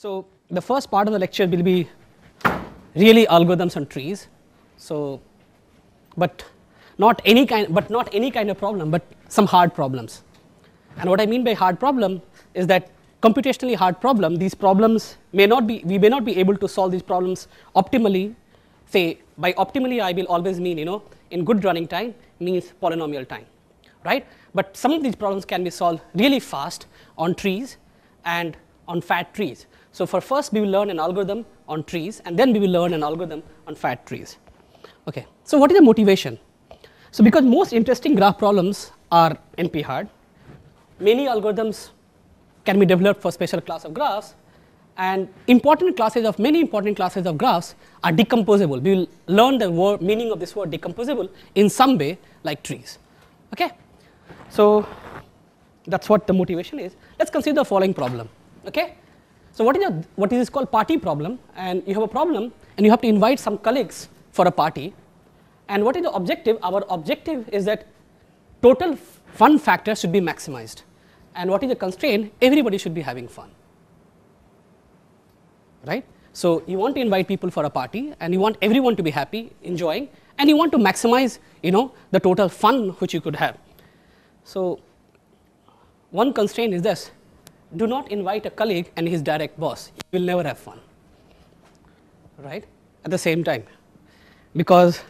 So the first part of the lecture will be really algorithms on trees. So, but not any kind of problem, but some hard problems. And what I mean by hard problem is that computationally hard problem, these problems we may not be able to solve these problems optimally. Say by optimally I will always mean, in good running time means polynomial time, right? But some of these problems can be solved really fast on trees and on fat trees. So for first we will learn an algorithm on trees, and then we will learn an algorithm on fat trees. Okay. So what is the motivation? So because most interesting graph problems are NP hard, many algorithms can be developed for special class of graphs, and many important classes of graphs are decomposable. We will learn the meaning of this word decomposable in some way, like trees. Okay. So that's what the motivation is. Let's consider the following problem. Okay. So what is this called party problem? And you have a problem, and you have to invite some colleagues for a party. And what is the objective? Our objective is that total fun factor should be maximized. And what is the constraint? Everybody should be having fun, right? So you want to invite people for a party, and you want everyone to be happy, enjoying, and you want to maximize, the total fun which you could have. So one constraint is this: do not invite a colleague and his direct boss. You will never have fun, right? At the same time, because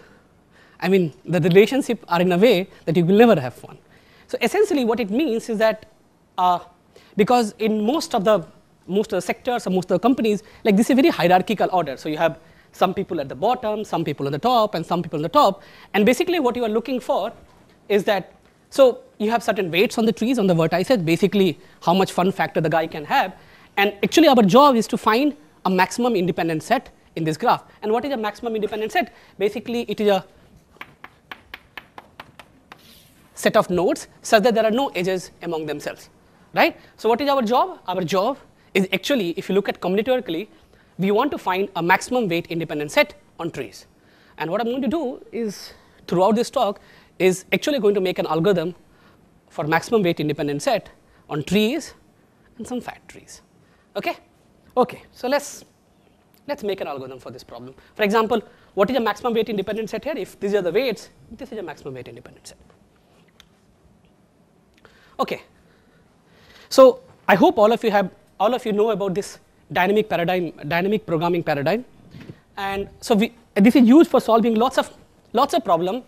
the relationship are in a way that you will never have fun. So essentially what it means is that because in most of the sectors or most of the companies, like this is a very hierarchical order. So you have some people at the bottom, some people on the top, and some people on the top. And basically what you are looking for is that, so you have certain weights on the trees, on the vertices, basically how much fun factor the guy can have. And actually our job is to find a maximum independent set in this graph. And what is a maximum independent set? Basically it is a set of nodes such that there are no edges among themselves, right? So what is our job? Our job is actually, if you look at combinatorically, we want to find a maximum weight independent set on trees. And what I'm going to do is, throughout this talk, is actually going to make an algorithm for maximum weight independent set on trees and some fat trees. Okay? Okay, so let's make an algorithm for this problem. For example, what is a maximum weight independent set here? If these are the weights, this is a maximum weight independent set. Okay. So I hope all of you know about this dynamic programming paradigm. And so this is used for solving lots of problems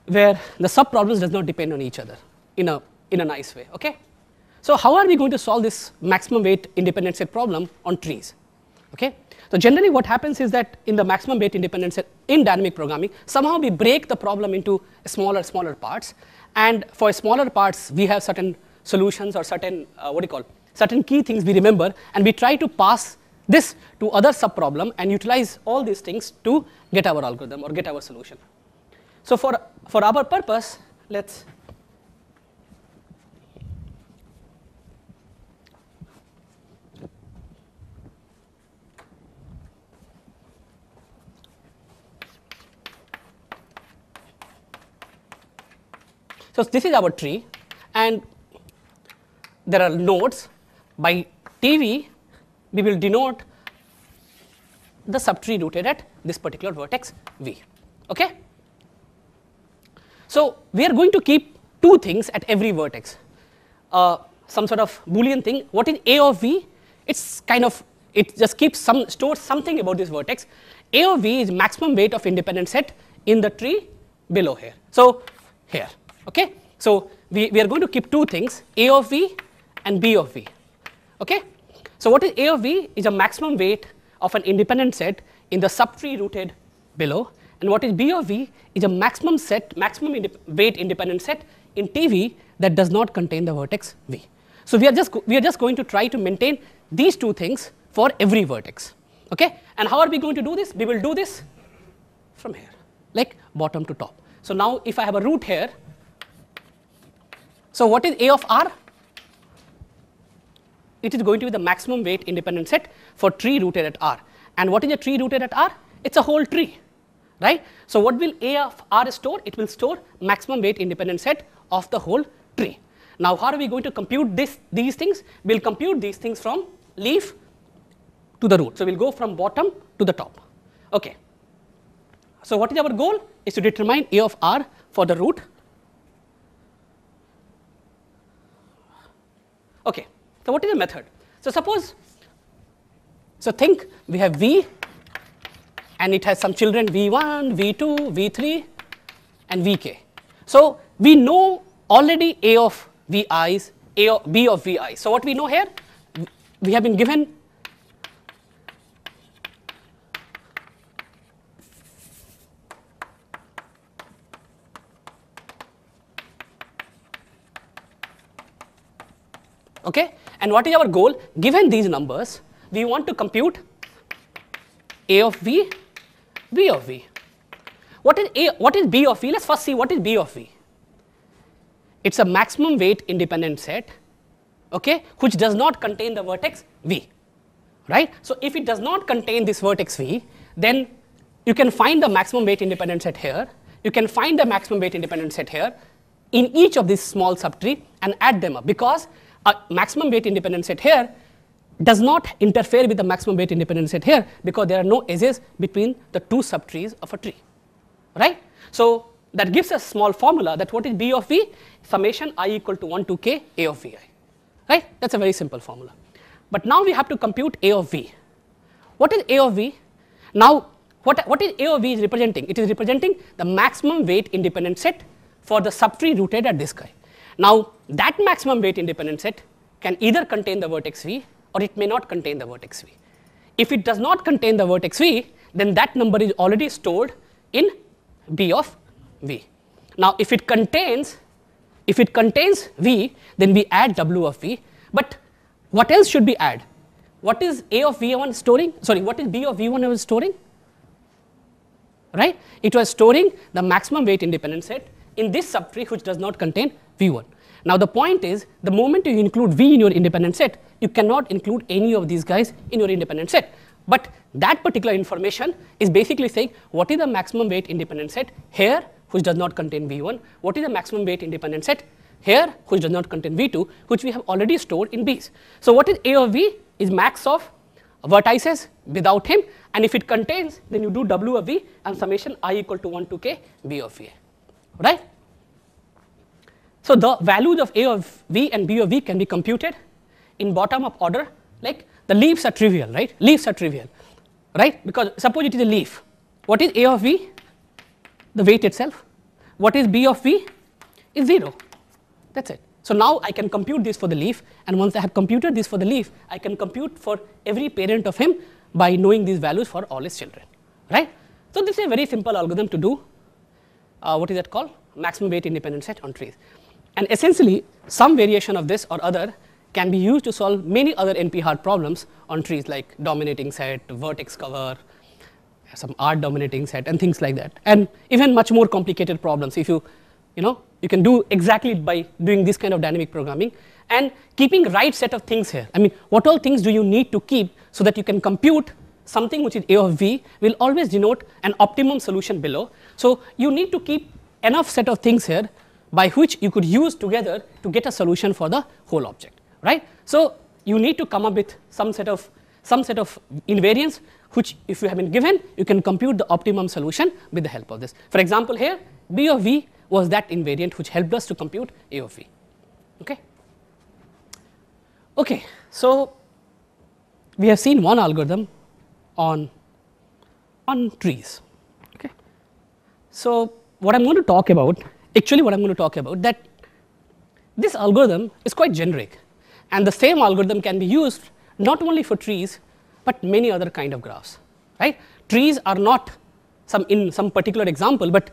where the sub-problems does not depend on each other in a nice way. Okay? So how are we going to solve this maximum weight independent set problem on trees? Okay? So generally what happens is that in the maximum weight independent set in dynamic programming, somehow we break the problem into smaller parts, and for smaller parts we have certain solutions or certain certain key things we remember, and we try to pass this to other sub-problem and utilize all these things to get our algorithm or get our solution. So for our purpose, let's so this is our tree, and there are nodes. By TV, we will denote the subtree rooted at this particular vertex V. Okay? So we are going to keep two things at every vertex. Some sort of Boolean thing. What is A of V? It just stores something about this vertex. A of V is maximum weight of independent set in the tree below here. So here. Okay? So we are going to keep two things, A of V and B of V. Okay? So what is A of V? Is a maximum weight of an independent set in the subtree rooted below, and what is B of V is a maximum weight independent set in TV that does not contain the vertex V. So we are just going to try to maintain these two things for every vertex. Okay? And how are we going to do this? We will do this from here, like bottom to top. So now if I have a root here, so what is A of R? It is going to be the maximum weight independent set for tree rooted at R. And what is a tree rooted at R? It's a whole tree, right? So what will A of R store? It will store maximum weight independent set of the whole tree. Now how are we going to compute these things? We'll compute these things from leaf to the root. So we'll go from bottom to the top. Okay. So what is our goal? Is to determine A of R for the root. Okay. So what is the method? So suppose, so think we have V and it has some children V1, V2, V3 and Vk. So we know already A of Vi's, B of Vi. So what we know here, we have been given okay, and what is our goal? Given these numbers, we want to compute A of V, B of V. What is B of V? Let's first see what is B of V. It's a maximum weight independent set, okay, which does not contain the vertex V, right? So if it does not contain this vertex V, then you can find the maximum weight independent set here. You can find the maximum weight independent set here in each of these small subtree and add them up, because a maximum weight independent set here does not interfere with the maximum weight independent set here, because there are no edges between the two subtrees of a tree, right? So that gives us small formula that what is B of V? Summation I equal to 1 to k A of Vi, right? That's a very simple formula. But now we have to compute A of V. What is A of V? Now what is A of V is representing? It is representing the maximum weight independent set for the subtree rooted at this guy. Now that maximum weight independent set can either contain the vertex V or it may not contain the vertex V. If it does not contain the vertex V, then that number is already stored in B of V. Now if it contains V, then we add W of V, but what else should we add? What is A of V1 storing? Sorry, what is B of V1 was storing? Right? It was storing the maximum weight independent set in this subtree which does not contain V1. Now the point is, the moment you include V in your independent set, you cannot include any of these guys in your independent set. But that particular information is basically saying what is the maximum weight independent set here which does not contain V1, what is the maximum weight independent set here which does not contain V2, which we have already stored in B's. So what is A of V is max of vertices without him, and if it contains, then you do W of V and summation I equal to 1 to k B of V, right? So the values of A of V and B of V can be computed in bottom up order, like the leaves are trivial, right? Leaves are trivial, right? Because suppose it is a leaf. What is A of V? The weight itself. What is B of V? Is 0. That's it. So now I can compute this for the leaf, and once I have computed this for the leaf, I can compute for every parent of him by knowing these values for all his children, right? So this is a very simple algorithm to do, what is that called? Maximum weight independent set on trees. And essentially, some variation of this or other can be used to solve many other NP-hard problems on trees, like dominating set, vertex cover, some R dominating set, and things like that. And even much more complicated problems, if you can do exactly by doing this kind of dynamic programming and keeping right set of things here. I mean, what all things do you need to keep so that you can compute something which is A of V will always denote an optimum solution below. So you need to keep enough set of things here by which you could use together to get a solution for the whole object, right? So you need to come up with some set of invariants which, if you have been given, you can compute the optimum solution with the help of this. For example, here B of V was that invariant which helped us to compute A of V. Okay. Okay. So we have seen one algorithm on trees. Okay. So what I'm going to talk about, that this algorithm is quite generic, and the same algorithm can be used not only for trees but many other kind of graphs, right? Trees are not in some particular example, but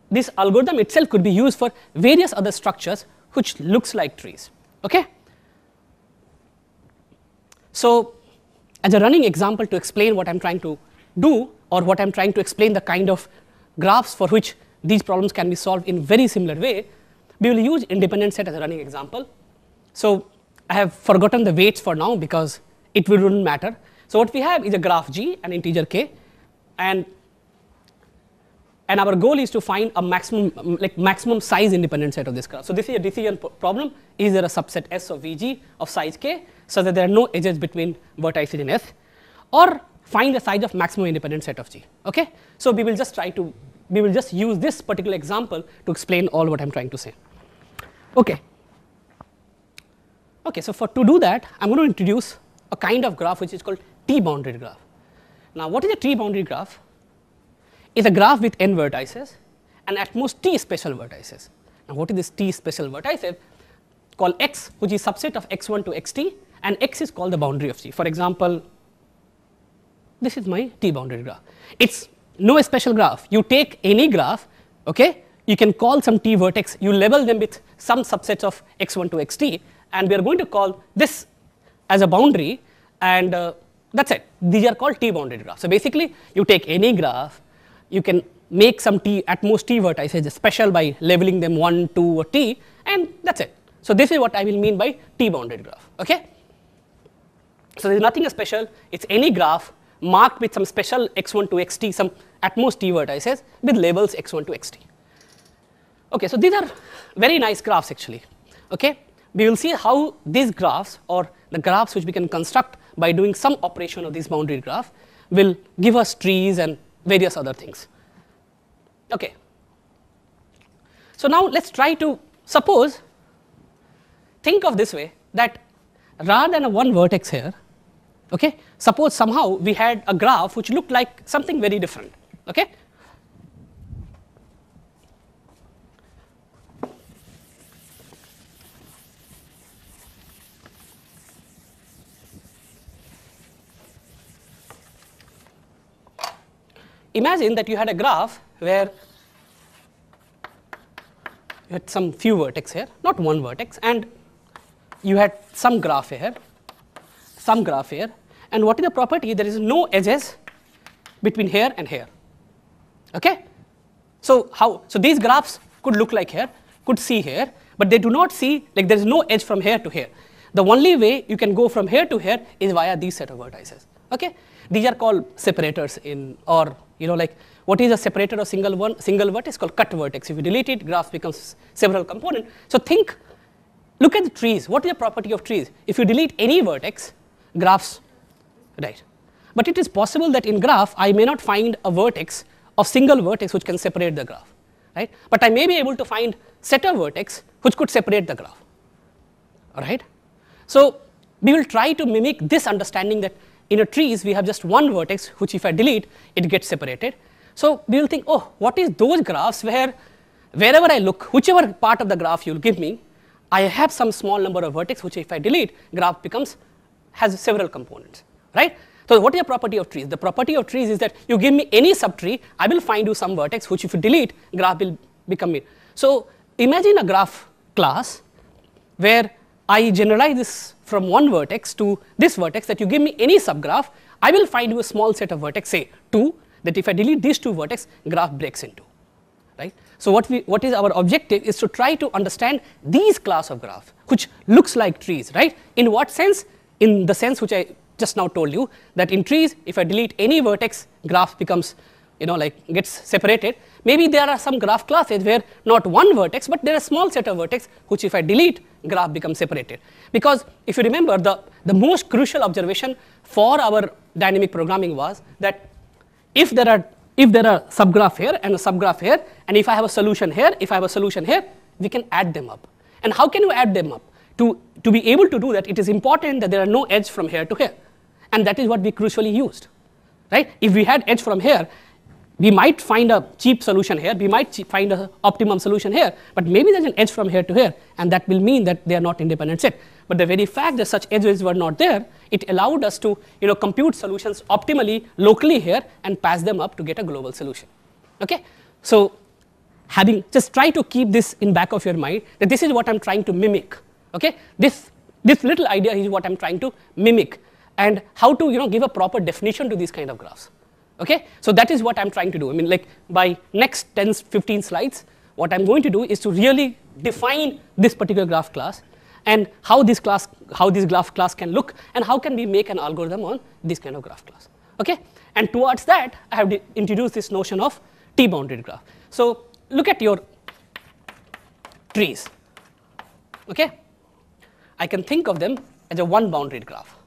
this algorithm itself could be used for various other structures which looks like trees, okay? So as a running example to explain what I'm trying to do, or what I'm trying to explain the kind of graphs for which these problems can be solved in very similar way, we will use independent set as a running example. So I have forgotten the weights for now because it wouldn't matter. So what we have is a graph G, an integer k, and our goal is to find a maximum size independent set of this graph. So this is a decision problem. Is there a subset S of Vg of size k such that there are no edges between vertices in S, or find the size of maximum independent set of G. Okay? So we will just use this particular example to explain all what I'm trying to say. Okay. Okay, so to do that, I'm going to introduce a kind of graph which is called T-bounded graph. Now, what is a T-bounded graph? It's a graph with n vertices and at most T special vertices. Now, what is this T special vertices? Called X, which is subset of x1 to xt, and X is called the boundary of G. For example, this is my T-bounded graph. It's no special graph. You take any graph, okay? You can call some T vertex, you label them with some subsets of x1 to xt, and we are going to call this as a boundary, and that's it. These are called T-bounded graphs. So basically, you take any graph, you can make some T, at most T vertices special by labeling them 1, 2, or T, and that's it. So this is what I will mean by T-bounded graph, okay? So there is nothing special. It's any graph marked with some special x1 to xt, some at most T vertices with labels x1 to xt. Okay, so these are very nice graphs actually, okay? We will see how these graphs, or the graphs which we can construct by doing some operation of this boundary graph, will give us trees and various other things. Okay. So now let's try to suppose, think of this way, that rather than a one vertex here, okay, suppose somehow we had a graph which looked like something very different, okay? Imagine that you had a graph where you had some few vertex here, not one vertex, and you had some graph here, and what is the property? There is no edges between here and here. Okay? So these graphs could look like here, could see here, but they do not see, like there is no edge from here to here. The only way you can go from here to here is via these set of vertices. Okay? These are called separators in, or like what is a separator of single vertex? Called cut vertex. If you delete it, graph becomes several components. So look at the trees. What is the property of trees? If you delete any vertex, graphs, right? But it is possible that in graph I may not find a vertex of single vertex which can separate the graph, right? But I may be able to find set of vertex which could separate the graph. All right. So we will try to mimic this understanding that in a trees we have just one vertex which if I delete it gets separated. So we will think, oh, what is those graphs where wherever I look, whichever part of the graph you will give me, I have some small number of vertex which if I delete, graph has several components, right? So what is the property of trees? The property of trees is that you give me any subtree, I will find you some vertex which if you delete, graph will become it. So imagine a graph class where I generalize this from one vertex to this vertex, that you give me any subgraph, I will find you a small set of vertex, say 2, that if I delete these 2 vertex, graph breaks into, right? So what is our objective is to try to understand these class of graph which looks like trees, right? In what sense? In the sense which I just now told you, that in trees if I delete any vertex, graph becomes, gets separated. Maybe there are some graph classes where not one vertex, but there are a small set of vertex which if I delete, graph becomes separated. Because if you remember, the most crucial observation for our dynamic programming was that if there are subgraph here and a subgraph here, and if I have a solution here, we can add them up. And how can you add them up? To be able to do that, it is important that there are no edge from here to here, and that is what we crucially used, right? If we had edge from here, we might find a cheap solution here, we might find an optimum solution here, but maybe there's an edge from here to here, and that will mean that they are not independent set. But the very fact that such edges were not there, it allowed us to compute solutions optimally locally here and pass them up to get a global solution. Okay? So just try to keep this in back of your mind, that this is what I'm trying to mimic. Okay? This little idea is what I'm trying to mimic, and how to give a proper definition to these kind of graphs. Okay? So that is what I'm trying to do. I mean, like by next 10, 15 slides, what I'm going to do is to really define this particular graph class, and how this graph class can look, and how can we make an algorithm on this kind of graph class. Okay? And towards that, I have introduced this notion of T-bounded graph. So look at your trees. Okay? I can think of them as a one bounded graph.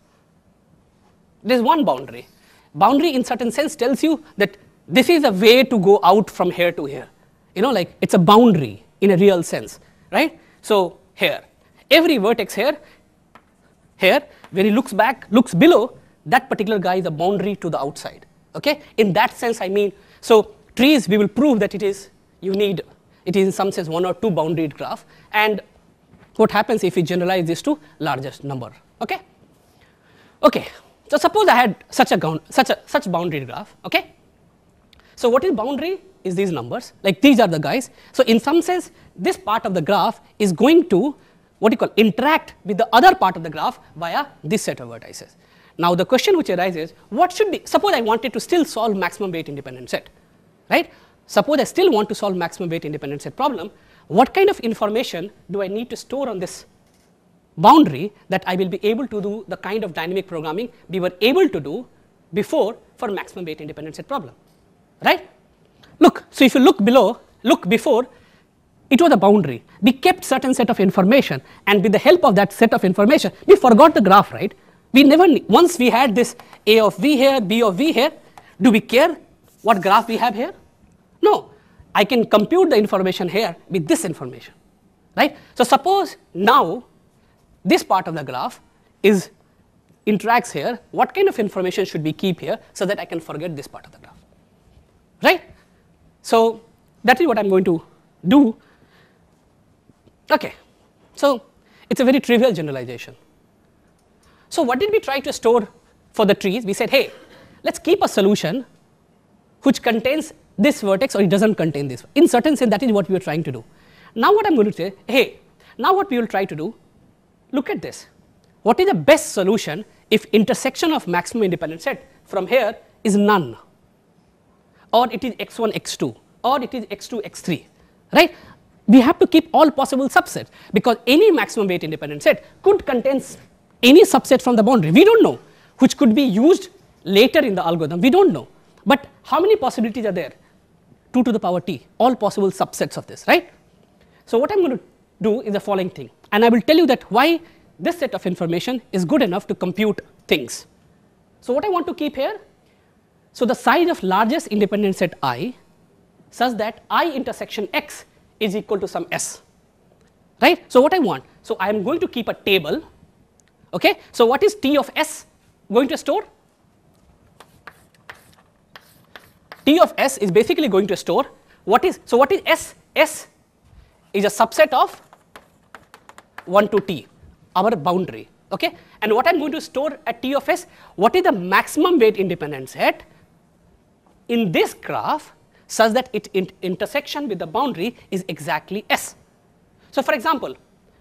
There is one boundary. Boundary in certain sense tells you that this is a way to go out from here to here. Like it's a boundary in a real sense, right? So here, every vertex here, when he looks back, looks below, that particular guy is a boundary to the outside. Okay? In that sense, I mean, so trees, we will prove that it is in some sense 1 or 2 boundaried graph. And what happens if we generalize this to largest number? Okay? Okay. So suppose I had such boundaried graph. Okay? So what is boundary is these numbers, like these are the guys. So in some sense, this part of the graph is going to interact with the other part of the graph via this set of vertices. Now the question which arises, what should be, suppose I wanted to still solve maximum weight independent set, right? Suppose I still want to solve maximum weight independent set problem, what kind of information do I need to store on this boundary that I will be able to do the kind of dynamic programming we were able to do before for maximum weight independent set problem, right? Look, so if you look before, it was a boundary. We kept certain set of information, and with the help of that set of information, we forgot the graph, right? We never, once we had this A of V here, B of V here, do we care what graph we have here? No, I can compute the information here with this information, right? So suppose now this part of the graph interacts here, what kind of information should we keep here so that I can forget this part of the graph, right? So that is what I'm going to do. Okay, so it's a very trivial generalization. So what did we try to store for the trees? We said, hey, let's keep a solution which contains this vertex or it doesn't contain this. In certain sense, that is what we were trying to do. Now what I'm going to say, hey, now what we will try to do, look at this. What is the best solution if intersection of maximum independent set from here is none, or it is x1, x2, or it is x2, x3, right? We have to keep all possible subsets, because any maximum weight independent set could contain any subset from the boundary. We don't know, which could be used later in the algorithm. We don't know. But how many possibilities are there? 2 to the power t, all possible subsets of this, right? So what I'm going to do is the following thing, and I will tell you that why this set of information is good enough to compute things. So what I want to keep here, so the size of largest independent set I such that I intersection x is equal to some s, right? So what I want, so I am going to keep a table. Okay, so what is T of S going to store? T of S is basically going to store what is S? S is a subset of 1 to T, our boundary. Okay, and what I'm going to store at T of S, what is the maximum weight independent set in this graph such that its intersection with the boundary is exactly S. So for example,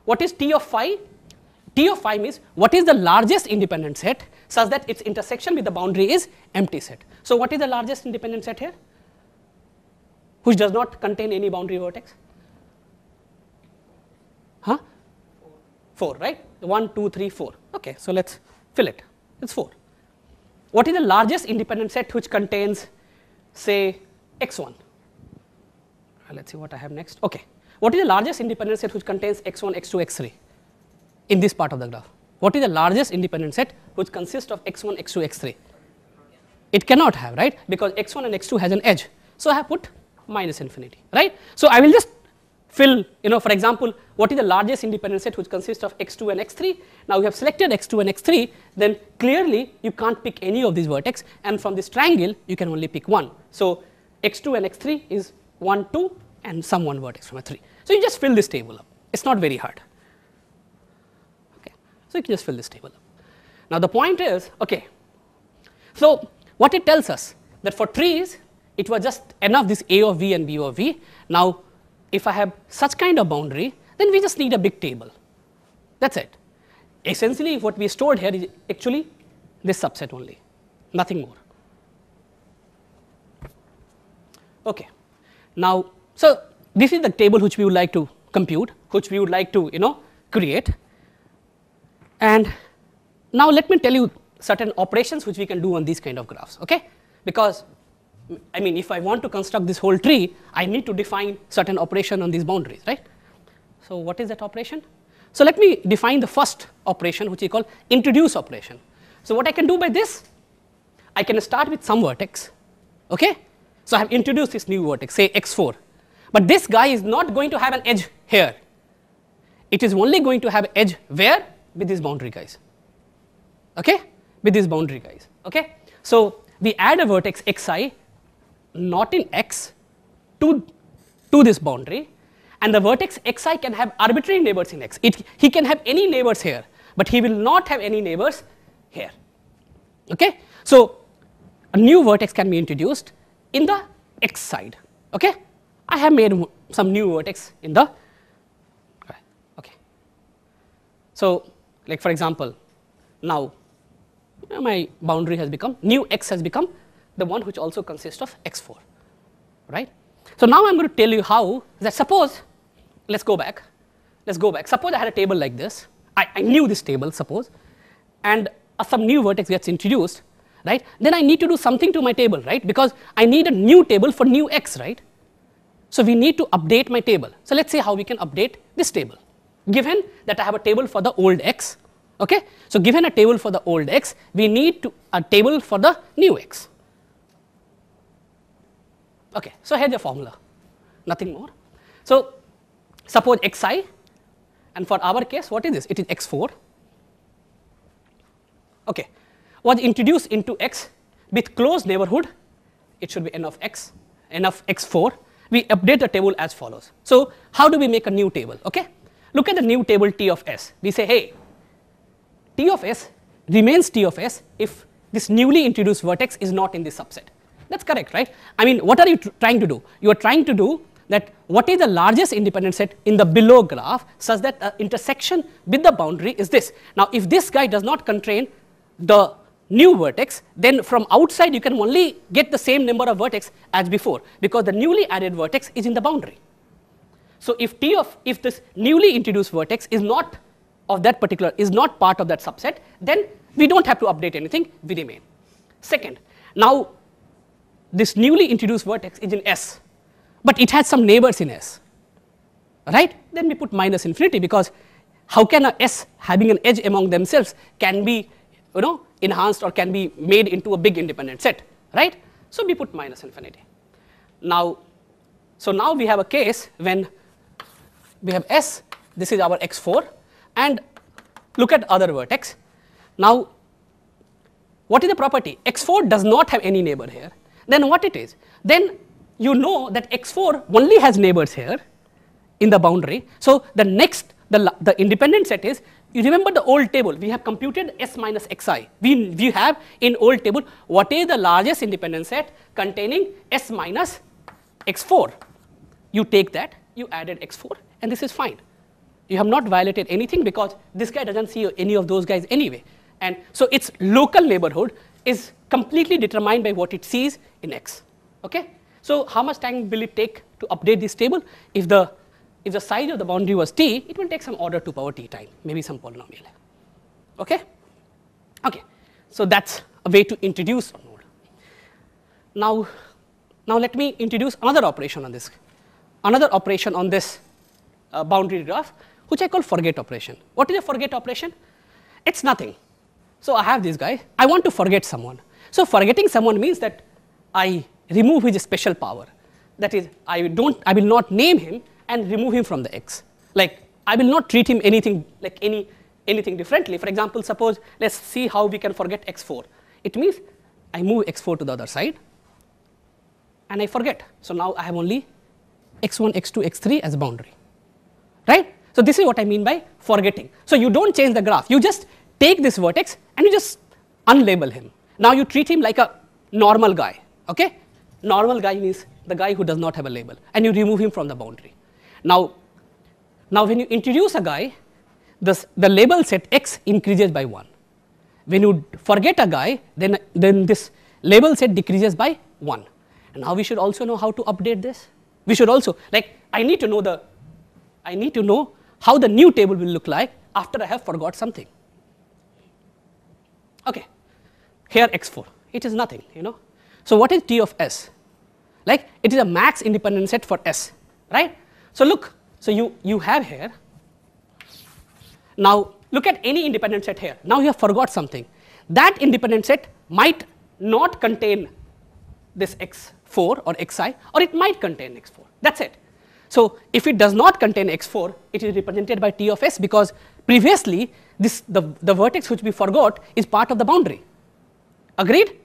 what is T of phi? T of phi means what is the largest independent set such that its intersection with the boundary is empty set. So what is the largest independent set here, which does not contain any boundary vertex? Huh? 4, right? 1, 2, 3, 4. Okay, so let's fill it. It's 4. What is the largest independent set which contains, say, x1? Let's see what I have next. Okay, what is the largest independent set which contains x1, x2, x3 in this part of the graph? What is the largest independent set which consists of x1, x2, x3? It cannot have, right? Because x1 and x2 has an edge. So I have put minus infinity, right? So I will just fill, for example, what is the largest independent set which consists of x2 and x3? Now we have selected x2 and x3, then clearly you can't pick any of these vertex, and from this triangle you can only pick one. So x2 and x3 is 1, 2, and some one vertex from a 3. So you just fill this table up. It's not very hard. Okay, so you can just fill this table up. Now the point is, okay, so what it tells us that for trees it was just enough this A of V and B of V. Now if I have such kind of boundary, then we just need a big table. That's it. Essentially what we stored here is actually this subset only, nothing more. Okay. Now, so this is the table which we would like to compute, which we would like to create. And now let me tell you certain operations which we can do on these kind of graphs. Okay, because I mean, if I want to construct this whole tree, I need to define certain operation on these boundaries, right? So what is that operation? So let me define the first operation, which we call introduce operation. So what I can do by this, I can start with some vertex, okay? So I have introduced this new vertex, say x4, but this guy is not going to have an edge here. It is only going to have edge where? With these boundary guys, okay? With these boundary guys, okay? So we add a vertex xi not in x to this boundary, and the vertex xi can have arbitrary neighbors in x. He can have any neighbors here, but he will not have any neighbors here, okay? So a new vertex can be introduced in the x side, okay? I have made some new vertex in the, okay. So like for example, now my boundary has become, new x has become the one which also consists of x4, right? So now I am going to tell you how that, suppose, let's go back, suppose I had a table like this, I knew this table, suppose, and some new vertex gets introduced, right? Then I need to do something to my table, right? Because I need a new table for new x, right? So we need to update my table. So let's see how we can update this table. Given that I have a table for the old x, okay? So given a table for the old x, we need a table for the new x. Okay, so here's the formula, nothing more. So suppose xi, and for our case, what is this? It is x4, okay, was introduced into x with closed neighborhood. It should be n of x, n of x4. We update the table as follows. So how do we make a new table? Okay, look at the new table T of s. We say, hey, T of s remains T of s if this newly introduced vertex is not in this subset. That's correct, right? I mean, what are you trying to do? You are trying to do that what is the largest independent set in the below graph such that the intersection with the boundary is this. Now, if this guy does not contain the new vertex, then from outside you can only get the same number of vertex as before, because the newly added vertex is in the boundary. So if this newly introduced vertex is not of that particular, is not part of that subset, then we don't have to update anything, we remain. Second, now this newly introduced vertex is in S, but it has some neighbors in S, right? Then we put minus infinity, because how can a S having an edge among themselves can be, you know, enhanced or can be made into a big independent set, right? So we put minus infinity. Now, so now we have a case when we have S, this is our x4, and look at other vertex. Now, what is the property? X4 does not have any neighbor here. Then what it is? Then you know that x4 only has neighbors here in the boundary. So the next, the independent set is, you remember the old table, we have computed S minus xi. We have in old table, what is the largest independent set containing S minus x4? You take that, you added x4, and this is fine. You have not violated anything, because this guy doesn't see any of those guys anyway. And so its local neighborhood is completely determined by what it sees in x, okay? So how much time will it take to update this table? If the size of the boundary was t, it will take some order 2 power t time, maybe some polynomial, okay? Okay, so that's a way to introduce a node. Now let me introduce another operation on this, boundary graph, which I call forget operation. What is a forget operation? It's nothing. So I have this guy, I want to forget someone. So forgetting someone means that I remove his special power. That is, I will not name him and remove him from the x. Like, I will not treat him anything like anything differently. For example, suppose, let's see how we can forget x4. It means I move x4 to the other side and I forget. So now I have only x1, x2, x3 as a boundary, right? So this is what I mean by forgetting. So you don't change the graph, you just take this vertex and you just unlabel him. Now you treat him like a normal guy, okay? Normal guy means the guy who does not have a label, and you remove him from the boundary. Now when you introduce a guy, the label set x increases by 1. When you forget a guy, then this label set decreases by 1. And now we should also know how to update this. We should also, like, I need to know how the new table will look like after I have forgot something. Okay, here x4, it is nothing, you know. So what is T of S? Like, it is a max independent set for S, right? So look, so you have here, now look at any independent set here. Now you have forgot something. That independent set might not contain this x4 or xi, or it might contain x4. That's it. So if it does not contain x4, it is represented by T of S, because previously the vertex which we forgot is part of the boundary. Agreed?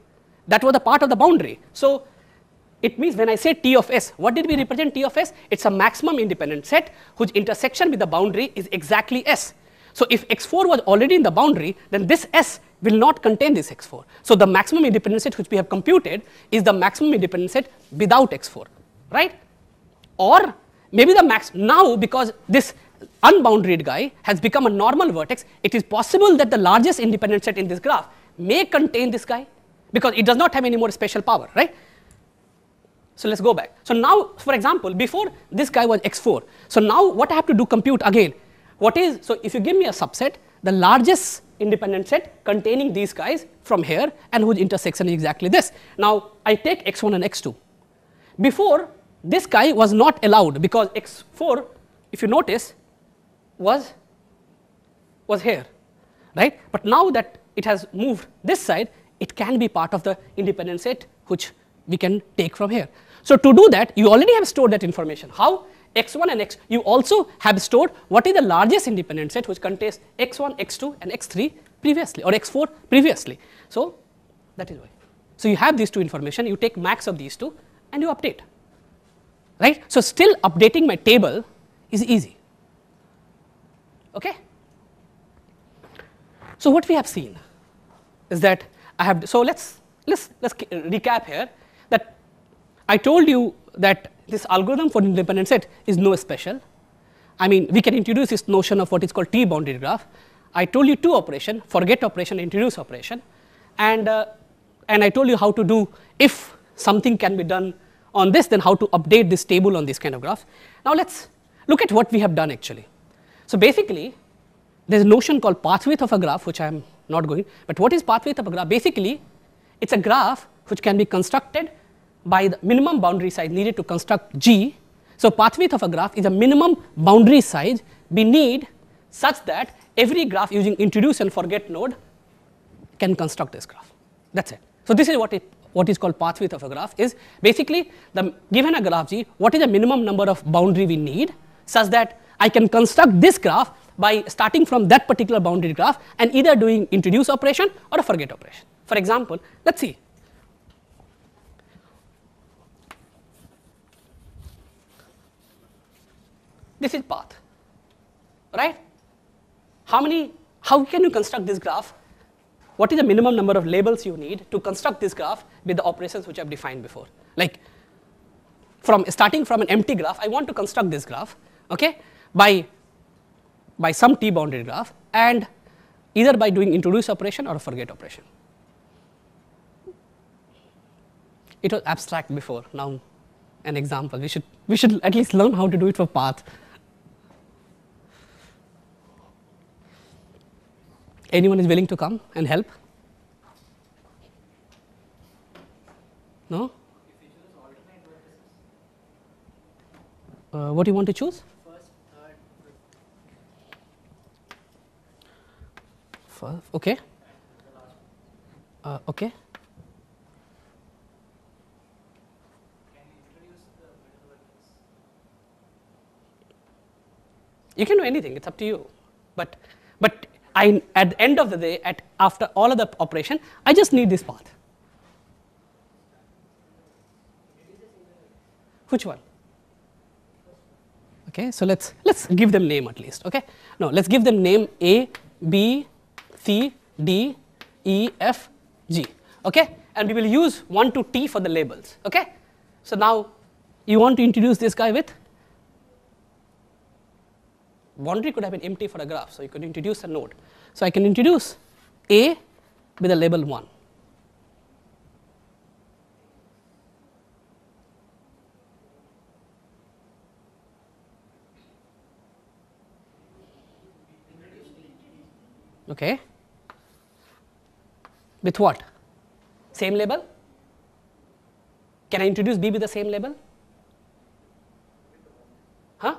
That was the part of the boundary. So it means when I say T of S, what did we represent T of S? It's a maximum independent set whose intersection with the boundary is exactly S. So if x4 was already in the boundary, then this S will not contain this x4. So the maximum independent set which we have computed is the maximum independent set without x4, right? Or maybe the max, now because this unboundaried guy has become a normal vertex, it is possible that the largest independent set in this graph may contain this guy, because it does not have any more special power, right? So let's go back. So now, for example, before this guy was x4. So now what I have to do, compute again. What is, so if you give me a subset, the largest independent set containing these guys from here and whose intersection is exactly this. Now I take x1 and x2. Before, this guy was not allowed because x4, if you notice, was here, right? But now that it has moved this side, it can be part of the independent set which we can take from here. So to do that, you already have stored that information. How? x1 and x, you also have stored what is the largest independent set which contains x1, x2 and x3 previously, or x4 previously. So that is why. So you have these two information, you take max of these two and you update, right? So still updating my table is easy, okay? So what we have seen is that I have, so let's recap here, that I told you that this algorithm for independent set is no special. I mean, we can introduce this notion of what is called T-bounded graph. I told you two operations, forget operation, introduce operation, and I told you how to do, if something can be done on this, then how to update this table on this kind of graph. Now let's look at what we have done actually. So basically, there's a notion called path width of a graph, which I am not going, but what is path width of a graph? Basically, it's a graph which can be constructed by the minimum boundary size needed to construct G. So path width of a graph is a minimum boundary size we need such that every graph using introduce and forget node can construct this graph. That's it. So this is what is called path width of a graph, is basically given a graph G, what is the minimum number of boundary we need such that I can construct this graph by starting from that particular boundary graph and either doing introduce operation or a forget operation. For example, let's see. This is path, right? How can you construct this graph? What is the minimum number of labels you need to construct this graph with the operations which I have defined before? Like starting from an empty graph, I want to construct this graph, okay, by some T-bounded graph, and either by doing introduce operation or a forget operation. It was abstract before, now an example. We should at least learn how to do it for path. Anyone is willing to come and help? No? What do you want to choose? First, okay. Okay. You can do anything, it's up to you. But at the end of the day, after all of the operation, I just need this path. Which one? Okay, so let's give them name at least. Okay, no, let's give them name A, B, C, D, E, F, G. Okay, and we will use 1 to T for the labels. Okay, so now you want to introduce this guy with boundary could have been empty for a graph, so you could introduce a node. So I can introduce A with a label 1. Okay. With what? Same label? Can I introduce B with the same label? Huh?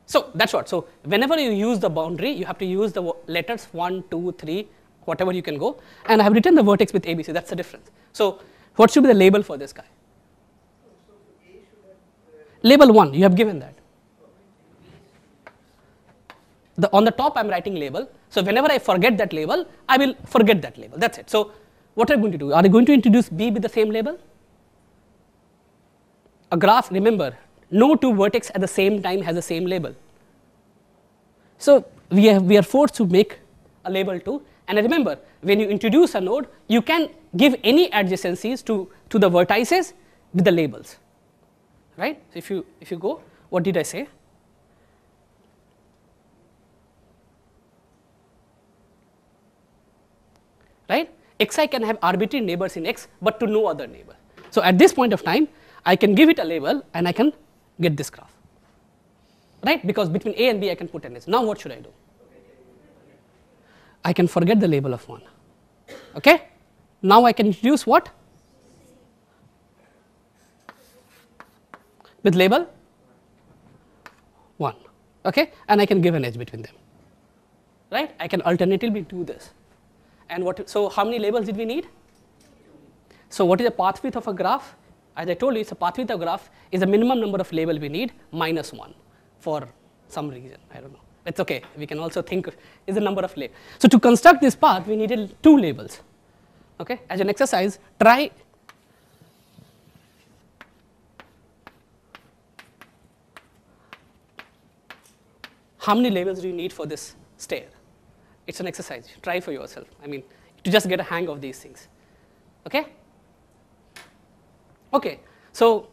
So that's what. So whenever you use the boundary, you have to use the letters 1, 2, 3 whatever you can go, and I have written the vertex with ABC. That's the difference. So what should be the label for this guy? Label 1, you have given that. On the top, I am writing label. So whenever I forget that label, I will forget that label. That's it. So what are you going to do? Are you going to introduce B with the same label? A graph, remember, no two vertex at the same time has the same label. So we are forced to make a label 2. And remember, when you introduce a node, you can give any adjacencies to the vertices with the labels, right? So if you go, what did I say? Right? Xi can have arbitrary neighbors in X, but to no other neighbor. So at this point of time, I can give it a label and I can get this graph, right? Because between A and B, I can put an edge. Now what should I do? I can forget the label of 1. Okay? Now I can introduce what? With label 1. Okay? And I can give an edge between them. Right? I can alternatively do this. And so how many labels did we need? So what is the path width of a graph? As I told you, it's a path width of a graph is the minimum number of labels we need minus 1 for some reason. I don't know. It's okay. We can also think is the number of labels. So to construct this path, we needed 2 labels. Okay? As an exercise, try how many labels do you need for this stair? It's an exercise. Try for yourself. I mean, to just get a hang of these things. Okay? Okay. So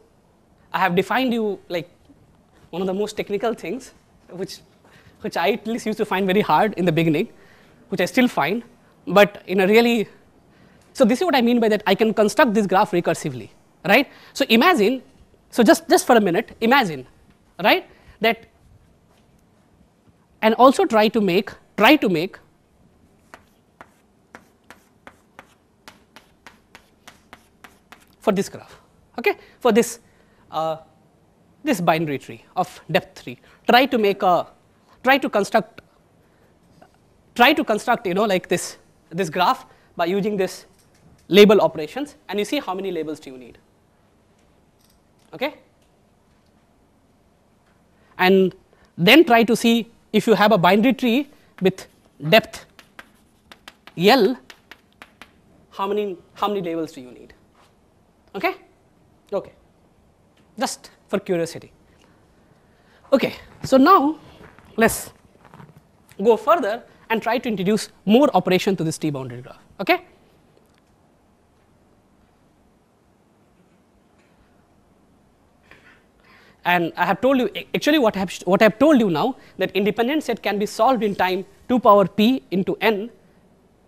I have defined you like one of the most technical things, which I at least used to find very hard in the beginning, which I still find, but in a really, so this is what I mean by that. I can construct this graph recursively, right? So imagine, so just for a minute, imagine, right, that, and also try to make for this graph, okay, for this this binary tree of depth 3. Try to construct like this graph by using this label operations, and you see how many labels do you need. Okay? And then try to see if you have a binary tree with depth L, how many labels do you need? Okay? Okay. Just for curiosity. Okay. So now let's go further and try to introduce more operation to this T-bounded graph. Okay? And I have told you, actually what I have told you now, that independent set can be solved in time 2 power p into n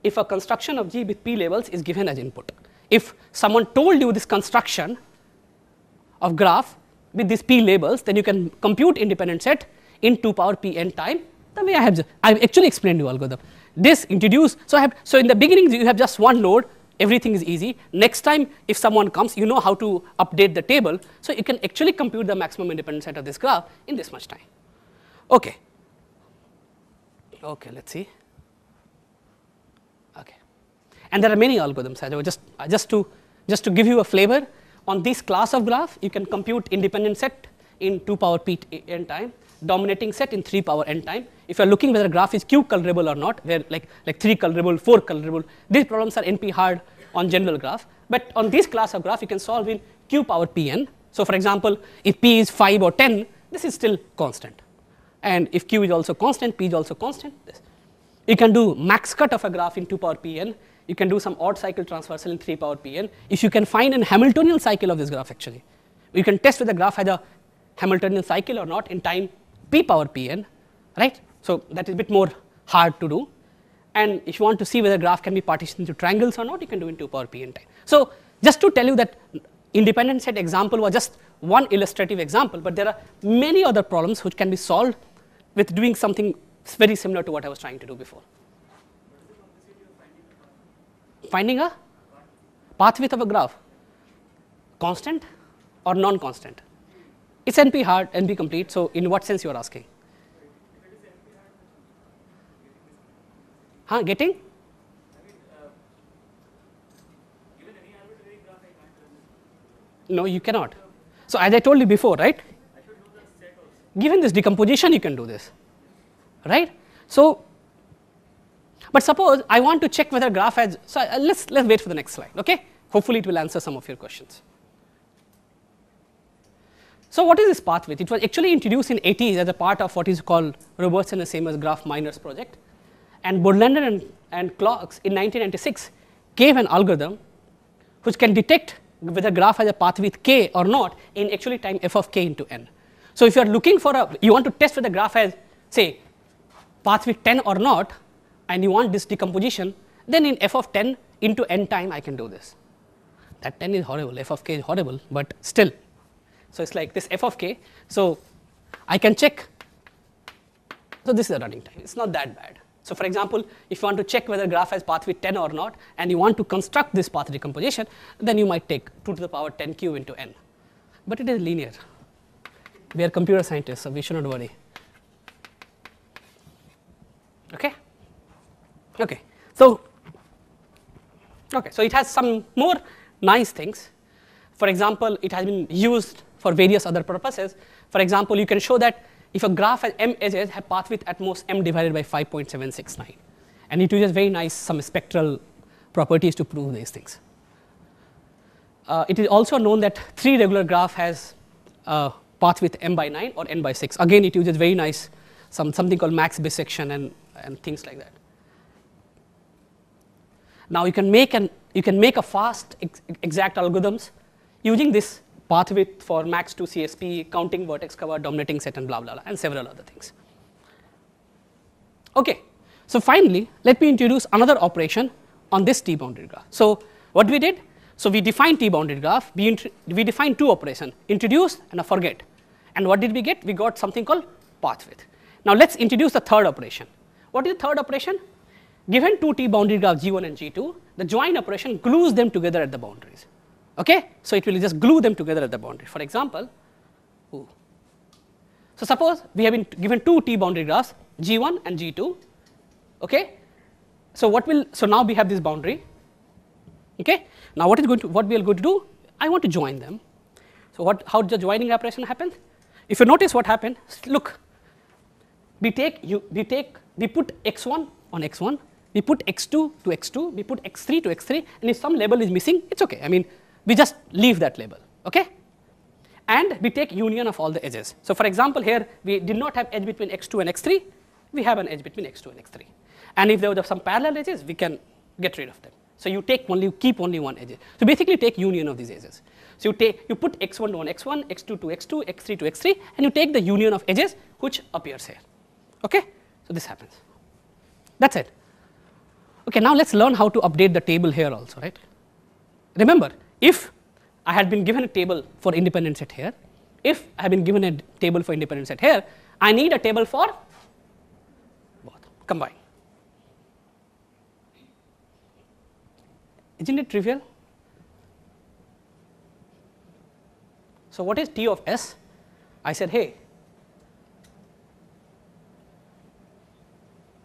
if a construction of G with p labels is given as input. If someone told you this construction of graph with these p labels, then you can compute independent set in 2 power p n time. The way I have actually explained you algorithm. This introduce, so in the beginning you have just one node, everything is easy. Next time if someone comes, you know how to update the table, so you can actually compute the maximum independent set of this graph in this much time. Okay. Okay, let's see. Okay. And there are many algorithms. Just to give you a flavor, on this class of graph, you can compute independent set in 2 power p n time, dominating set in 3 power n time. If you are looking whether a graph is q colorable or not, where like 3 colorable, 4 colorable, these problems are NP hard on general graph. But on this class of graph, you can solve in q power pn. So for example, if p is 5 or 10, this is still constant. And if q is also constant, p is also constant. You can do max cut of a graph in 2 power pn. You can do some odd cycle transversal in 3 power pn. If you can find an Hamiltonian cycle of this graph actually, you can test whether the graph has a Hamiltonian cycle or not in time p power pn, right? So that is a bit more hard to do. And if you want to see whether graph can be partitioned into triangles or not, you can do in 2 power pn time. So just to tell you that independent set example was just one illustrative example, but there are many other problems which can be solved with doing something very similar to what I was trying to do before. Finding a path width of a graph, constant or non-constant. It's NP hard, NP complete. So in what sense you are asking? Getting? No, you cannot. So as I told you before, right? Given this decomposition, you can do this, right? So, but suppose I want to check whether graph has. So let's wait for the next slide. Okay. Hopefully, it will answer some of your questions. So what is this path width? It was actually introduced in 80s as a part of what is called Robertson and Seymour's graph miners project, and Bodlander and Clarks in 1996 gave an algorithm which can detect whether graph has a path width k or not in actually time f of k into n. So if you are looking for you want to test whether graph has, say, path width 10 or not, and you want this decomposition, then in f of 10 into n time I can do this. That 10 is horrible, f of k is horrible, but still. So it's like this f of k. So I can check. So this is the running time. It's not that bad. So for example, if you want to check whether graph has path width 10 or not, and you want to construct this path decomposition, then you might take 2 to the power 10 cube into n. But it is linear. We are computer scientists, so we should not worry. Okay. Okay. So it has some more nice things. For example, it has been used for various other purposes. For example, you can show that if a graph has m edges, have path width at most m divided by 5.769, and it uses very nice some spectral properties to prove these things. It is also known that 3 regular graph has path width m by 9 or n by 6. Again, it uses very nice something called max bisection and things like that. Now you can make a fast exact algorithms using this path width for max 2 CSP, counting vertex cover, dominating set, and blah blah blah, and several other things. Okay, so finally, let me introduce another operation on this T-bounded graph. So what we did? So we defined T-bounded graph. We defined 2 operations: introduce and a forget. And what did we get? We got something called path width. Now let's introduce the third operation. What is the third operation? Given 2 T-bounded graphs G1 and G2, the join operation glues them together at the boundaries. Okay, so it will just glue them together at the boundary. For example, so suppose we have been given 2 T-bounded graphs G1 and G2. Okay, so now we have this boundary. Okay, now what we are going to do? I want to join them. So how does the joining operation happen? If you notice what happened, look, we put x1 on x1, we put x2 to x2, we put x3 to x3, and if some label is missing, it's okay. I mean, we just leave that label, okay? And we take union of all the edges. So for example, here we did not have edge between x2 and x3, we have an edge between x2 and x3. And if there were some parallel edges, we can get rid of them. So you keep only one edge. So basically take union of these edges. So you put x1 to x1, x2 to x2, x3 to x3, and you take the union of edges which appears here. Okay? So this happens. That's it. Okay, now let's learn how to update the table here also, right? Remember, if I had been given a table for independent set here, if I have been given a table for independent set here, I need a table for both combined. Isn't it trivial? So what is T of S? I said, hey,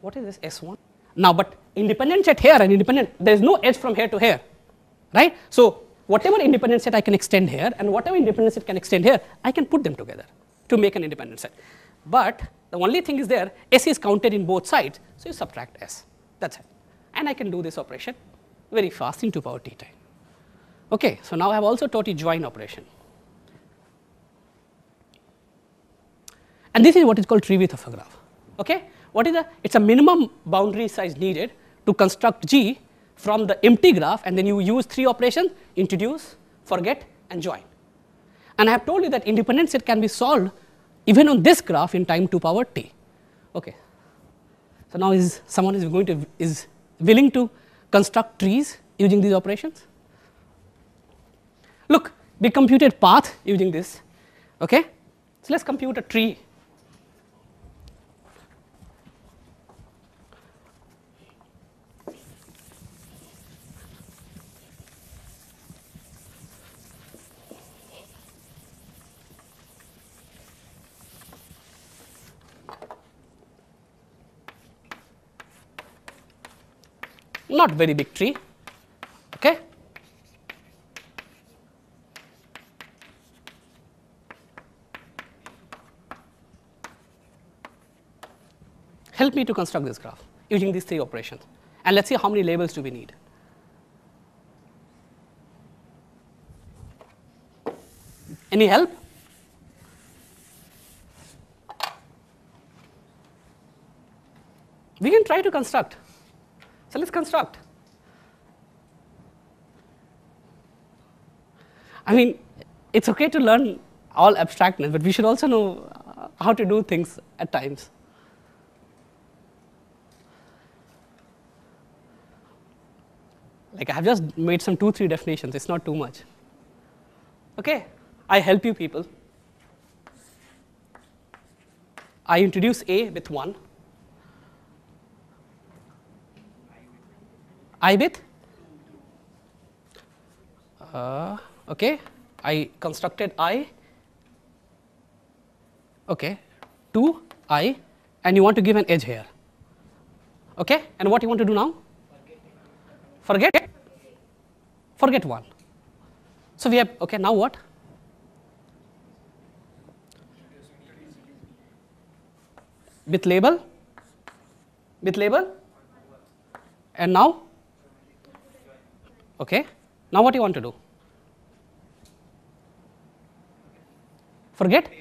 what is this S1? Now, but independent set here and independent, there is no edge from here to here, right? So whatever independent set I can extend here and whatever independent set can extend here, I can put them together to make an independent set. But the only thing is there, S is counted in both sides, so you subtract S. That's it. And I can do this operation very fast in 2 power t time. Okay, so now I have also taught you join operation. And this is what is called tree width of a graph. Okay? It's a minimum boundary size needed to construct G from the empty graph, and then you use 3 operations: introduce, forget, and join. And I have told you that independent set can be solved even on this graph in time 2 power t. Okay. So now someone is willing to construct trees using these operations? Look, we computed path using this. Okay? So let's compute a tree. Not very big tree, okay? help me to construct this graph using these 3 operations. And let's see how many labels do we need. Any help? We can try to construct. So let's construct. I mean, it's okay to learn all abstractness, but we should also know how to do things at times. Like I have just made some 2-3 definitions, it's not too much. Okay, I help you people. I introduce A with 1. I with? Okay, I constructed I. Okay, 2 I, and you want to give an edge here. Okay, and what you want to do now? Forget? Forget 1. So we have, okay, now what? With label? With label? And now? Okay, now what do you want to do? Forget?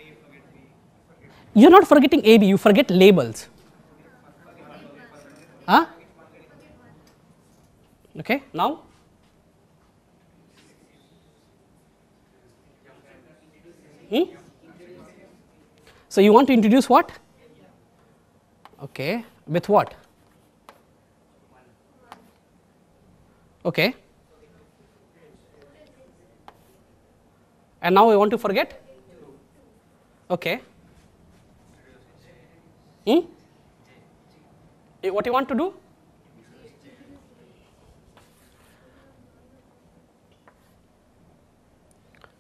You're not forgetting AB, you forget labels. Huh? Okay, now? So you want to introduce what? Okay, with what? Okay. And now I want to forget? Okay. What you want to do?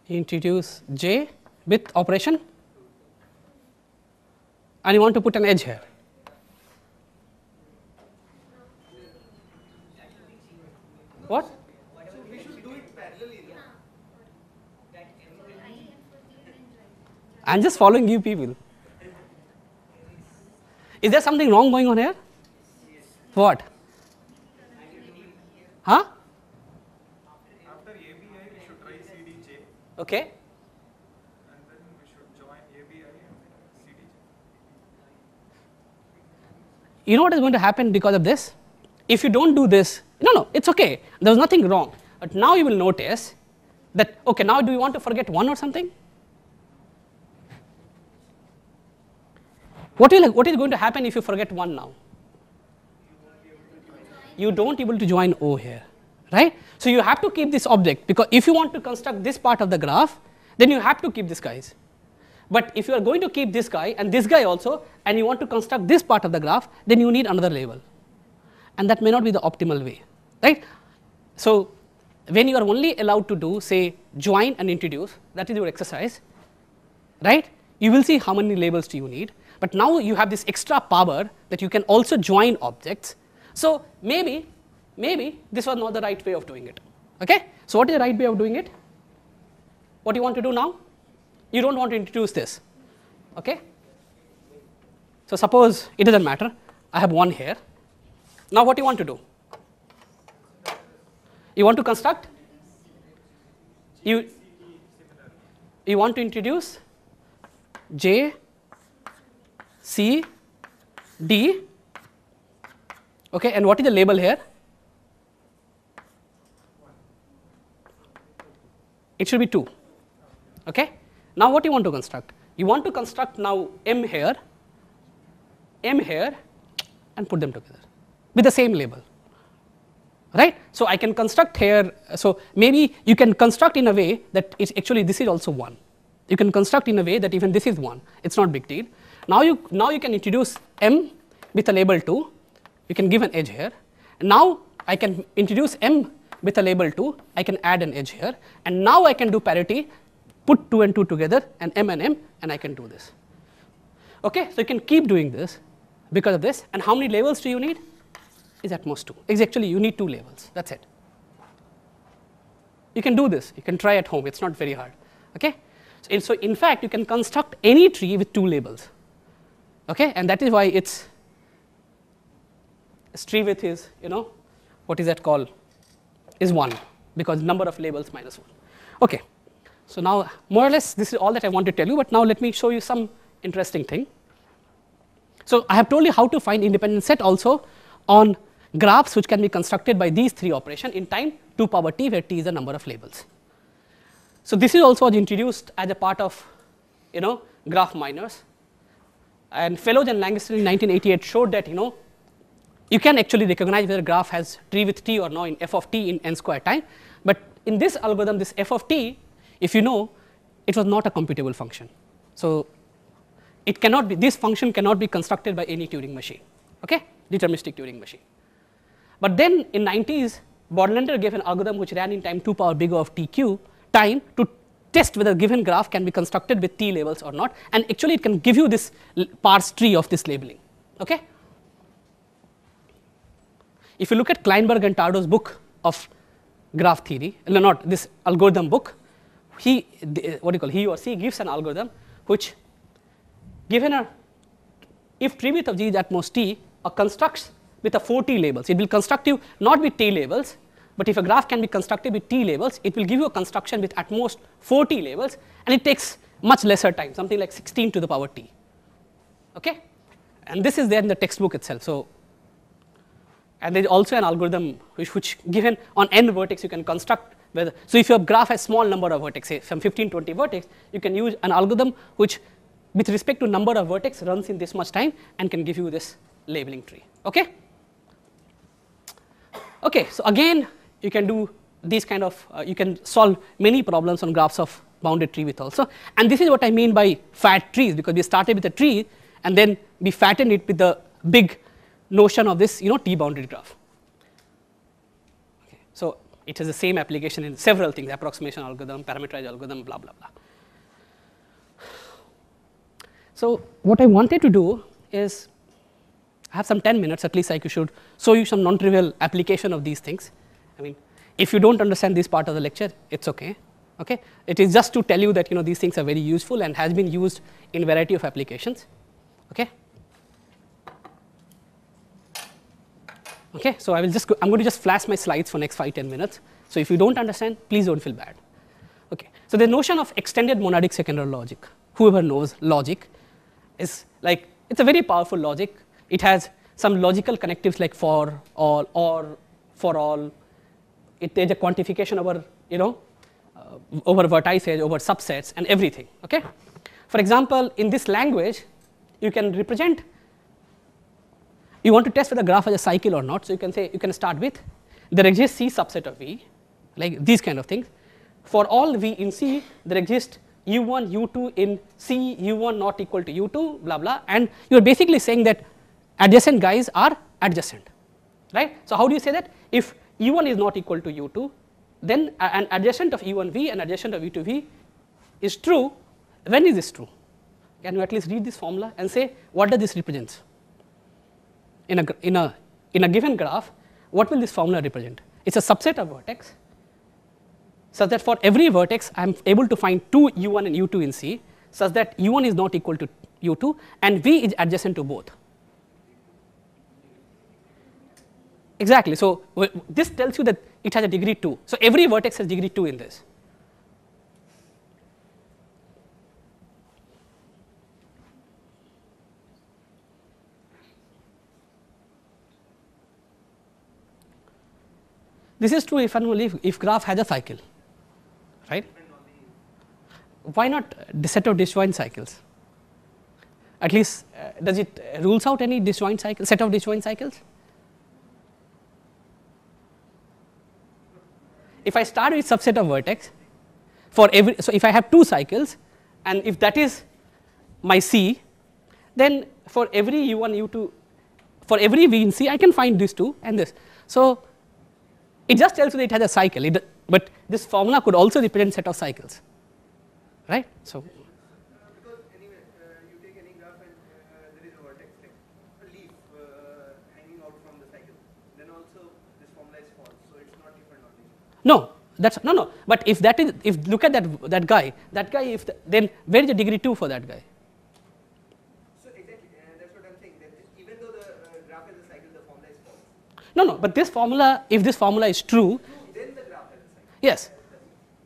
Introduce J with operation, and you want to put an edge here. What? We should do it parallelly. I'm just following you people. Is there something wrong going on here? Yes. What? Huh? After ABI, we should try CDJ. Okay. And then we should join ABI and CDJ. You know what is going to happen because of this? If you don't do this, no, it's okay. There's nothing wrong. But now you will notice that, okay, now do you want to forget 1 or something? What is going to happen if you forget 1 now? You don't able to join O here, right? So you have to keep this object, because if you want to construct this part of the graph, then you have to keep this guys. But if you are going to keep this guy and this guy also, and you want to construct this part of the graph, then you need another label. And that may not be the optimal way, right? So when you are only allowed to do, say, join and introduce, that is your exercise, right? You will see how many labels do you need. But now you have this extra power that you can also join objects. So maybe this was not the right way of doing it. Okay? So what is the right way of doing it? What do you want to do now? You don't want to introduce this. Okay? So suppose it doesn't matter. I have 1 here. Now what do you want to do? You want to construct? You want to introduce J, C, D. Okay, and what is the label here? It should be 2. Okay. Now what do you want to construct? You want to construct now M here, and put them together with the same label. Right? So I can construct here, so maybe you can construct in a way that it's actually this is also 1. You can construct in a way that even this is 1. It's not big deal. Now you can introduce M with a label 2. You can give an edge here. And now I can introduce M with a label 2. I can add an edge here. And now I can do parity, put 2 and 2 together, and M, and I can do this. Okay, so you can keep doing this because of this. And how many labels do you need? Is at most 2. Actually, you need 2 labels. That's it. You can do this. You can try at home. It's not very hard. Okay. So in fact, you can construct any tree with 2 labels. Okay, and that is why it's tree width is, what is that called, is 1, because number of labels minus 1. Okay. So now more or less this is all that I want to tell you, but now let me show you some interesting thing. So I have told you how to find independent set also on graphs which can be constructed by these 3 operations in time 2 power t, where t is the number of labels. So this is also introduced as a part of graph minors, and Fellows and Lancaster in 1988 showed that you can actually recognize whether a graph has tree with t or no in f of t in n square time, but in this algorithm this f of t, if it was not a computable function. So it cannot be, this function cannot be constructed by any Turing machine, okay, deterministic Turing machine. But then in 90s Bodlander gave an algorithm which ran in time 2 power big O of tq time to test whether a given graph can be constructed with t labels or not, and actually it can give you this parse tree of this labeling, okay. If you look at Kleinberg and Tardo's book of graph theory, no, not this algorithm book, he or she gives an algorithm which, given a, if tree width of g is at most t, constructs with a 4 t labels. It will construct you not with t labels, but if a graph can be constructed with t labels, it will give you a construction with at most 4 t labels, and it takes much lesser time, something like 16 to the power t, okay. And this is there in the textbook itself. So, and there is also an algorithm which given on n vertex you can construct whether, so if your graph has small number of vertex, say some 15, 20 vertex, you can use an algorithm which with respect to number of vertex runs in this much time and can give you this labeling tree, okay. Okay, so again you can do these kind of, you can solve many problems on graphs of bounded tree width also, and this is what I mean by fat trees, because we started with a tree and then we fattened it with the big notion of this t bounded graph. Okay, so it has the same application in several things, approximation algorithm, parameterized algorithm, blah blah blah. So what I wanted to do is, I have some 10 minutes, at least I should show you some non-trivial application of these things. I mean, if you don't understand this part of the lecture, it's okay. Okay, it is just to tell you that these things are very useful and has been used in variety of applications. Okay. Okay, so I'm going to just flash my slides for next 5-10 minutes. So if you don't understand, please don't feel bad. Okay, so the notion of extended monadic second-order logic, whoever knows logic, is like, it's a very powerful logic. It has some logical connectives like for all or for all. There's a quantification over over vertices, over subsets, and everything. Okay, for example, in this language, you can represent. You want to test whether the graph has a cycle or not. So you can say, you can start with there exists C subset of V, like these kind of things. For all V in C, there exists U1, U2 in C, U1 not equal to U2, blah blah, and you are basically saying that adjacent guys are adjacent, right? So how do you say that? If U1 is not equal to U2, then an adjacent of U1V and adjacent of U2V is true. When is this true? Can you at least read this formula and say what does this represent? In a given graph, what will this formula represent? It's a subset of vertex, such that for every vertex I am able to find two U1 and U2 in C, such that U1 is not equal to U2 and V is adjacent to both. Exactly. So this tells you that it has a degree 2. So every vertex has degree 2 in this. This is true if and only if graph has a cycle, right? Why not the set of disjoint cycles? At least does it rules out any disjoint cycle, set of disjoint cycles? If I start with subset of vertex for every, so if I have 2 cycles and if that is my C, then for every U1, U2, for every V in C, I can find this 2 and this. So it just tells you that it has a cycle, but this formula could also represent set of cycles, right? So because anyway, you take any graph and there is a vertex, like a leaf hanging out from the cycle, then also this formula is false. So it's not if and only. no, that's no. But if that is, if look at that guy, if then where is the degree 2 for that guy? So exactly, that's what I'm saying. That even though the graph is a cycle, the formula is false. No, no, but this formula, if this formula is true, Then the graph has a cycle. yes,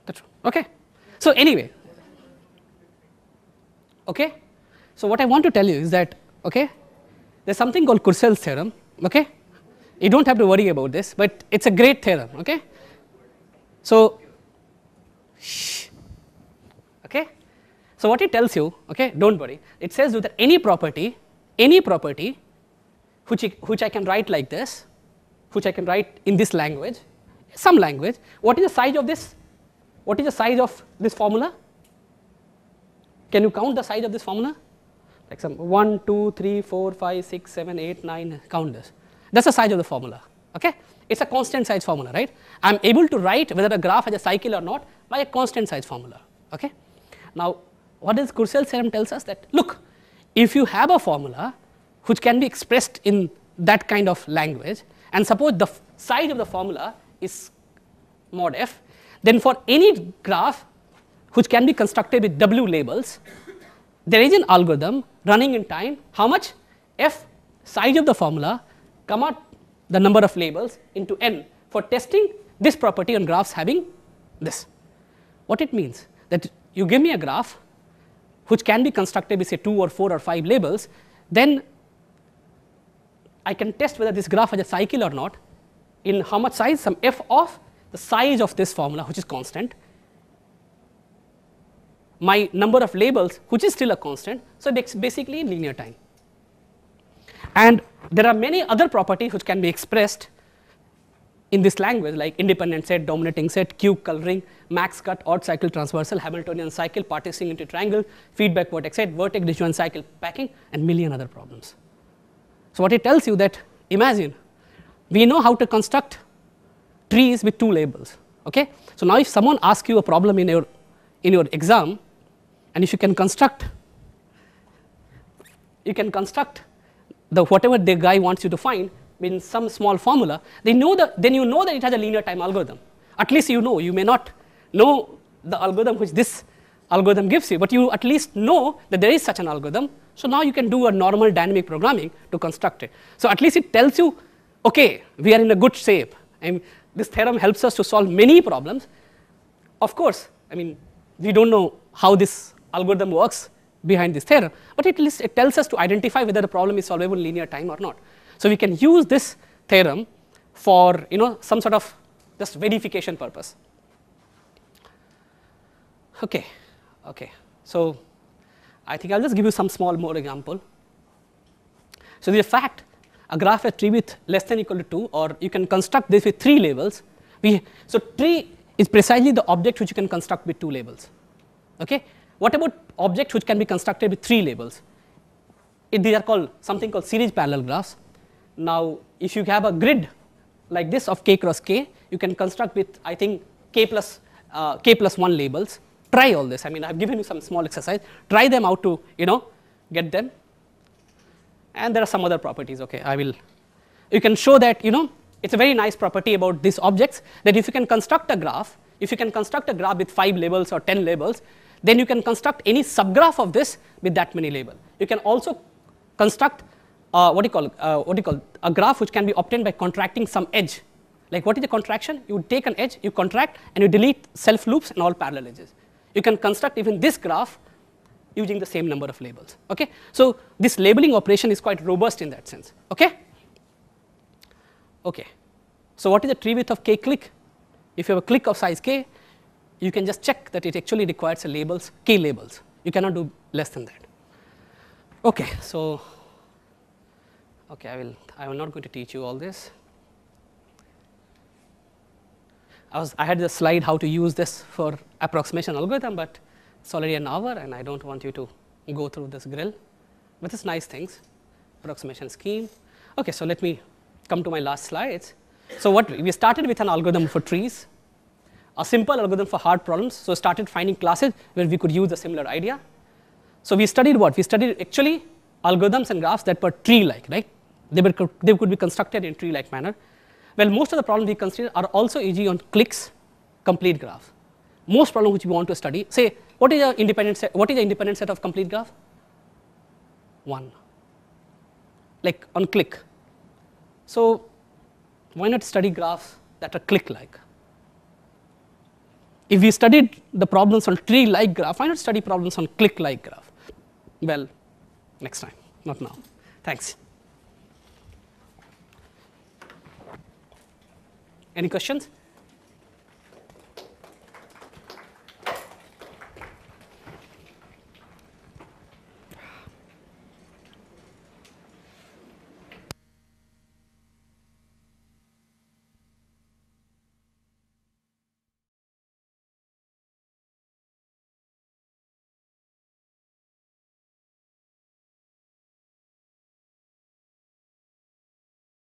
that's true. Okay. So anyway, okay. So what I want to tell you is that, okay, there's something called Courcell's theorem. Okay, you don't have to worry about this, but it's a great theorem. Okay. So, okay. So what it tells you, okay, don't worry. It says that any property which I can write like this, which I can write in this language, some language. What is the size of this? What is the size of this formula? Can you count the size of this formula? Like some 1, 2, 3, 4, 5, 6, 7, 8, 9, count this. That's the size of the formula. Okay? It's a constant size formula, right? I'm able to write whether a graph has a cycle or not by a constant size formula. Okay? Now, what does Courcell's theorem tells us? That look, if you have a formula which can be expressed in that kind of language, and suppose the size of the formula is mod f, then for any graph which can be constructed with w labels, there is an algorithm running in time. How much? F size of the formula, comma the number of labels into n for testing this property on graphs having this. What it means? That you give me a graph which can be constructed with say 2 or 4 or 5 labels, then I can test whether this graph has a cycle or not in how much size? Some f of the size of this formula, which is constant, my number of labels, which is still a constant. So it's basically in linear time. And there are many other properties which can be expressed in this language, like independent set, dominating set, cube coloring, max cut, odd cycle transversal, Hamiltonian cycle, partitioning into triangle, feedback vertex set, vertex disjoint cycle packing, and million other problems. So what it tells you that, imagine we know how to construct trees with 2 labels. Okay? So now if someone asks you a problem in your exam, and if you can construct the whatever the guy wants you to find in some small formula, then you know that it has a linear time algorithm. At least you know. You may not know the algorithm which this algorithm gives you, but you at least know that there is such an algorithm. So now you can do a normal dynamic programming to construct it. So at least it tells you, okay, we are in a good shape, and this theorem helps us to solve many problems. Of course, I mean, we don't know how this algorithm works behind this theorem, but at least it tells us to identify whether the problem is solvable in linear time or not. So we can use this theorem for some sort of just verification purpose. Okay. So I think I'll just give you some small more example. So the fact a graph has tree with less than or equal to 2, or you can construct this with 3 labels. So tree is precisely the object which you can construct with 2 labels. Okay. What about objects which can be constructed with 3 labels? These are called something called series parallel graphs. Now, if you have a grid like this of k cross k, you can construct with, I think, k plus 1 labels. Try all this. I mean, I've given you some small exercise. Try them out to get them. And there are some other properties. Okay, you can show that it's a very nice property about these objects, that if you can construct a graph, with 5 labels or 10 labels, then you can construct any subgraph of this with that many labels. You can also construct a graph which can be obtained by contracting some edge. Like, what is the contraction? You take an edge, you contract, and you delete self loops and all parallel edges. You can construct even this graph using the same number of labels. Okay? So this labeling operation is quite robust in that sense. Okay? Okay. So what is the tree width of k click? If you have a click of size k, you can just check that it actually requires k labels. You cannot do less than that. Okay. So okay, I will not going to teach you all this. I had the slide how to use this for approximation algorithm, but it's already an hour and I don't want you to go through this grill. But it's nice things, approximation scheme. Okay, so let me come to my last slides. So what we started with an algorithm for trees, a simple algorithm for hard problems. So started finding classes where we could use a similar idea. So we studied what? We studied actually algorithms and graphs that were tree-like, right? They could be constructed in tree-like manner. Well, most of the problems we consider are also easy on clicks, complete graphs. Most problems which we want to study, say, what is the independent set of complete graph? 1. Like on click. So Why not study graphs that are click-like? If we studied the problems on tree-like graph, why not study problems on click-like graph? Well, next time, not now. Thanks. Any questions?